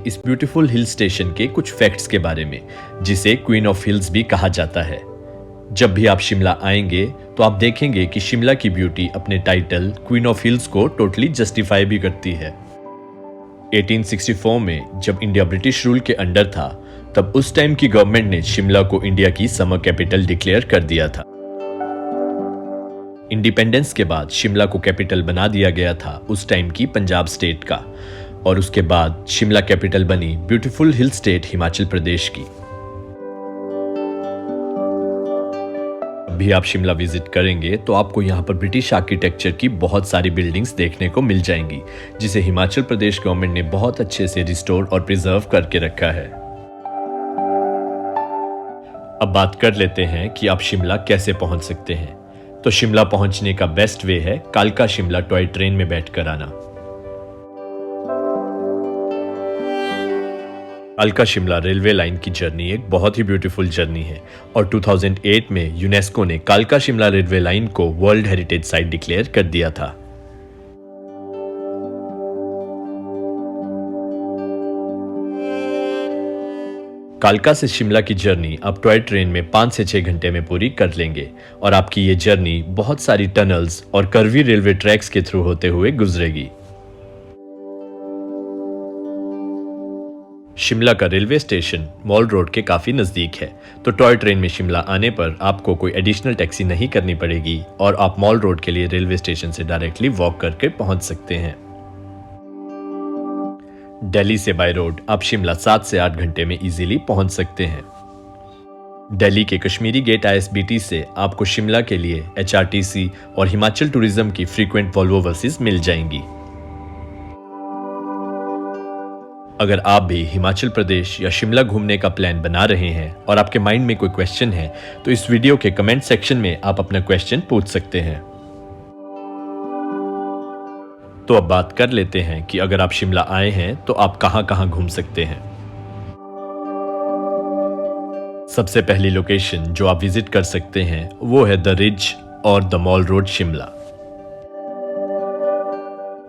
इस beautiful hill station के कुछ फैक्ट्स के बारे में, जिसे क्वीन ऑफ हिल्स भी कहा जाता है। जब भी आप शिमला आएंगे तो आप देखेंगे कि शिमला की ब्यूटी अपने टाइटल क्वीन ऑफ हिल्स को टोटली जस्टिफाई भी करती है। 1864 में जब इंडिया ब्रिटिश रूल के अंडर था, तब उस टाइम की गवर्नमेंट ने शिमला को इंडिया की समर कैपिटल डिक्लेयर कर दिया था। इंडिपेंडेंस के बाद शिमला को कैपिटल बना दिया गया था उस टाइम की पंजाब स्टेट का, और उसके बाद शिमला कैपिटल बनी beautiful hill state Himachal Pradesh की। भी आप शिमला विजिट करेंगे तो आपको यहाँ पर ब्रिटिश आर्किटेक्चर की बहुत सारी बिल्डिंग्स देखने को मिल जाएंगी, जिसे हिमाचल प्रदेश गवर्नमेंट ने बहुत अच्छे से रिस्टोर और प्रिजर्व करके रखा है। अब बात कर लेते हैं कि आप शिमला कैसे पहुंच सकते हैं। तो शिमला पहुंचने का बेस्ट वे है कालका शिमला टॉय ट्रेन में बैठकर आना। कालका शिमला रेलवे लाइन की जर्नी एक बहुत ही ब्यूटीफुल जर्नी है, और 2008 में यूनेस्को ने कालका शिमला रेलवे लाइन को वर्ल्ड हेरिटेज साइट डिक्लेयर कर दिया था। कालका से शिमला की जर्नी आप टॉय ट्रेन में 5 से 6 घंटे में पूरी कर लेंगे, और आपकी ये जर्नी बहुत सारी टनल्स और कर्वी रेलवे ट्रैक्स के थ्रू होते हुए गुजरेगी। शिमला का रेलवे स्टेशन मॉल रोड के काफी नजदीक है, तो टॉय ट्रेन में शिमला आने पर आपको कोई एडिशनल टैक्सी नहीं करनी पड़ेगी, और आप मॉल रोड के लिए रेलवे स्टेशन से डायरेक्टली वॉक करके पहुंच सकते हैं। दिल्ली से बाय रोड आप शिमला 7 से 8 घंटे में इजीली पहुंच सकते हैं। दिल्ली के कश्मीरी गेट ISBT से आपको शिमला के लिए HRTC और हिमाचल टूरिज्म की फ्रीक्वेंट वॉल्वो बसेस मिल जाएंगी। अगर आप भी हिमाचल प्रदेश या शिमला घूमने का प्लान बना रहे हैं और आपके माइंड में कोई क्वेश्चन है, तो इस वीडियो के कमेंट सेक्शन में आप अपना क्वेश्चन पूछ सकते हैं। तो अब बात कर लेते हैं कि अगर आप शिमला आए हैं तो आप कहां-कहां घूम सकते हैं। सबसे पहली लोकेशन जो आप विजिट कर सकते हैं वो है द रिज और the mall road Shimla.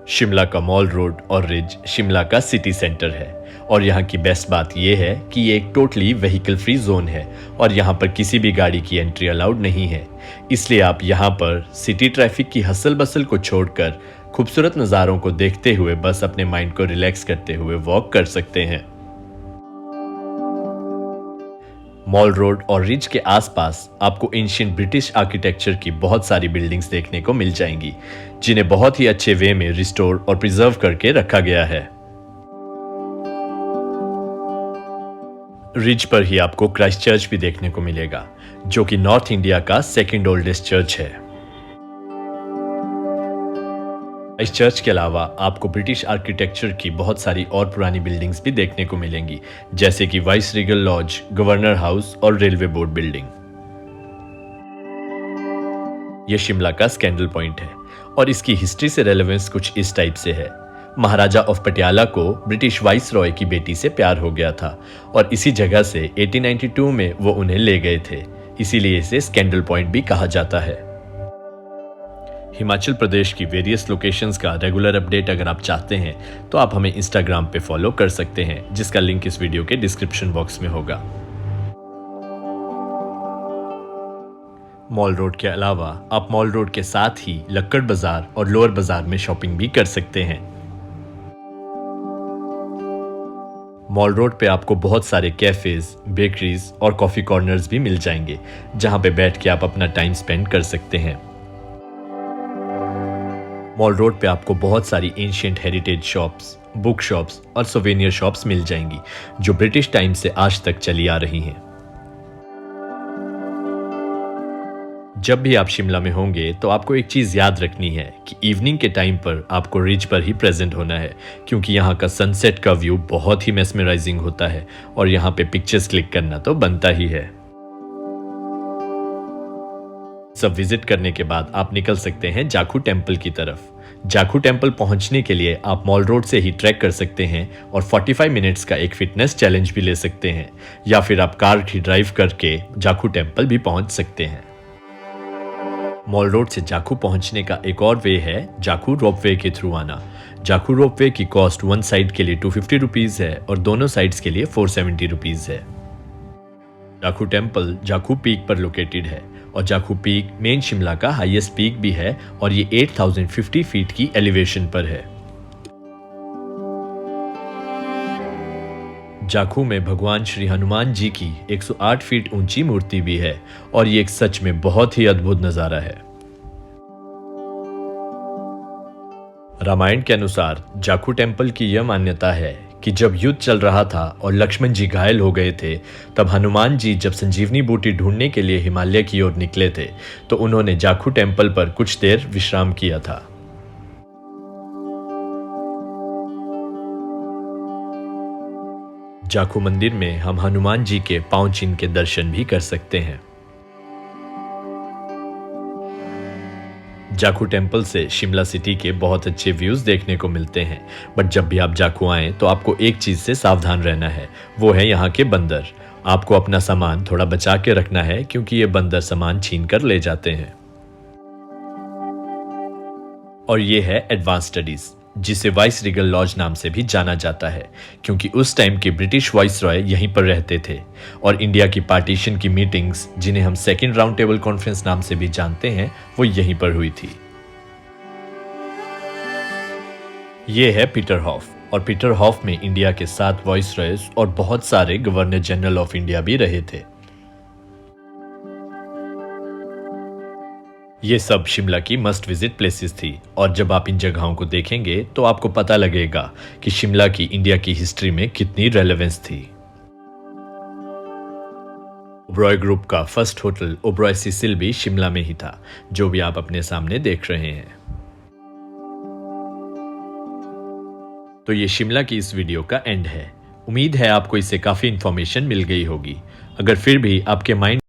Shimla का मॉल रोड और रिज शिमला का सिटी सेंटर है, और यहाँ की बेस्ट बात यह है कि ये एक टोटली व्हीकल फ्री जोन है, और यहाँ पर किसी भी गाड़ी की एंट्री अलाउड नहीं है। इसलिए आप यहाँ पर सिटी ट्रैफिक की हसल बसल को छोड़कर खूबसूरत नज़ारों को देखते हुए बस अपने माइंड को रिलैक्स करते हुए वॉक कर सकते हैं। मॉल रोड और रिज के आसपास आपको एंशिएंट ब्रिटिश आर्किटेक्चर की बहुत सारी बिल्डिंग्स देखने को मिल जाएंगी, जिन्हें बहुत ही अच्छे वे में रिस्टोर और प्रिजर्व करके रखा गया है। रिज पर ही आपको क्राइस्ट चर्च भी देखने को मिलेगा, जो कि नॉर्थ इंडिया का सेकंड ओल्डेस्ट चर्च है। इस चर्च के अलावा आपको ब्रिटिश आर्किटेक्चर की बहुत सारी और पुरानी बिल्डिंग्स भी देखने को मिलेंगी, जैसे कि viceregal lodge, governor house और रेलवे बोर्ड बिल्डिंग। यह शिमला का स्कैंडल पॉइंट है, और इसकी हिस्ट्री से रेलेवेंस कुछ इस टाइप से है। महाराजा ऑफ पटियाला को ब्रिटिश वाइस रॉय की बेटी से प्यार हो गया था, और इसी जगह से 1892 में वो उन्हें ले गए थे, इसीलिए इसे स्कैंडल पॉइंट भी कहा जाता है। हिमाचल प्रदेश की वेरियस लोकेशंस का रेगुलर अपडेट अगर आप चाहते हैं तो आप हमें इंस्टाग्राम पे फॉलो कर सकते हैं, जिसका लिंक इस वीडियो के डिस्क्रिप्शन बॉक्स में होगा। मॉल रोड के अलावा आप मॉल रोड के साथ ही लक्कड़ बाजार और लोअर बाजार में शॉपिंग भी कर सकते हैं। मॉल रोड पे आपको बहुत सारे कैफेज, बेकरीज और कॉफी कॉर्नर्स भी मिल जाएंगे, जहां पे बैठ के आप अपना टाइम स्पेंड कर सकते हैं। मॉल रोड पे आपको बहुत सारी ancient heritage shops, book shops और सोवेनियर शॉप्स मिल जाएंगी, जो ब्रिटिश टाइम से आज तक चली आ रही हैं। जब भी आप शिमला में होंगे तो आपको एक चीज याद रखनी है कि इवनिंग के टाइम पर आपको रिज पर ही प्रेजेंट होना है, क्योंकि यहाँ का सनसेट का व्यू बहुत ही मेस्मराइजिंग होता है, और यहाँ पे पिक्चर्स क्लिक करना तो बनता ही है। सब विजिट करने के बाद आप निकल सकते हैं जाखू टेम्पल की तरफ। जाखू टेम्पल पहुंचने के लिए आप मॉल रोड से ही ट्रैक कर सकते हैं, और 45 मिनट्स का एक फिटनेस चैलेंज भी ले सकते हैं, या फिर आप कार ही ड्राइव करके जाखू टेम्पल भी पहुंच सकते हैं। मॉल रोड से जाखू पहुंचने का एक और वे है जाखू रोपवे के थ्रू आना, जाखू रोपवे की कॉस्ट वन साइड के लिए 250 रुपीज है और दोनों साइड्स के लिए 470 रुपीज है। जाखू टेम्पल जाखू पीक पर लोकेटेड है और जाखू पीक मेन शिमला का हाईएस्ट पीक भी है और ये 8050 फीट की एलिवेशन पर है। जाखू में भगवान श्री हनुमान जी की 108 फीट ऊंची मूर्ति भी है और ये एक सच में बहुत ही अद्भुत नजारा है। रामायण के अनुसार जाखू टेम्पल की यह मान्यता है कि जब युद्ध चल रहा था और लक्ष्मण जी घायल हो गए थे, तब हनुमान जी जब संजीवनी बूटी ढूंढने के लिए हिमालय की ओर निकले थे तो उन्होंने जाखू टेम्पल पर कुछ देर विश्राम किया था। जाखू मंदिर में हम हनुमान जी के पांव चिन्ह के दर्शन भी कर सकते हैं। जाखू टेम्पल से शिमला सिटी के बहुत अच्छे व्यूज देखने को मिलते हैं, बट जब भी आप जाखू आएं तो आपको एक चीज से सावधान रहना है, वो है यहाँ के बंदर। आपको अपना सामान थोड़ा बचा के रखना है क्योंकि ये बंदर सामान छीन कर ले जाते हैं। और ये है एडवांस स्टडीज, जिसे वाइस रिगल लॉज नाम से भी जाना जाता है क्योंकि उस टाइम के ब्रिटिश वाइसरॉय यहीं पर रहते थे और इंडिया की पार्टीशन की मीटिंग्स, जिन्हें हम सेकेंड राउंड टेबल कॉन्फ्रेंस नाम से भी जानते हैं, वो यहीं पर हुई थी। ये है पीटर हॉफ और पीटर हॉफ में इंडिया के 7 वाइसरॉयज और बहुत सारे गवर्नर जनरल ऑफ इंडिया भी रहे थे। ये सब शिमला की मस्ट विजिट प्लेसेस थी और जब आप इन जगहों को देखेंगे तो आपको पता लगेगा कि शिमला की इंडिया की हिस्ट्री में कितनी रेलेवेंस थी। ओबरॉय ग्रुप का फर्स्ट होटल ओबरॉय सिसिल भी शिमला में ही था, जो भी आप अपने सामने देख रहे हैं। तो ये शिमला की इस वीडियो का एंड है। उम्मीद है आपको इससे काफी इंफॉर्मेशन मिल गई होगी। अगर फिर भी आपके माइंड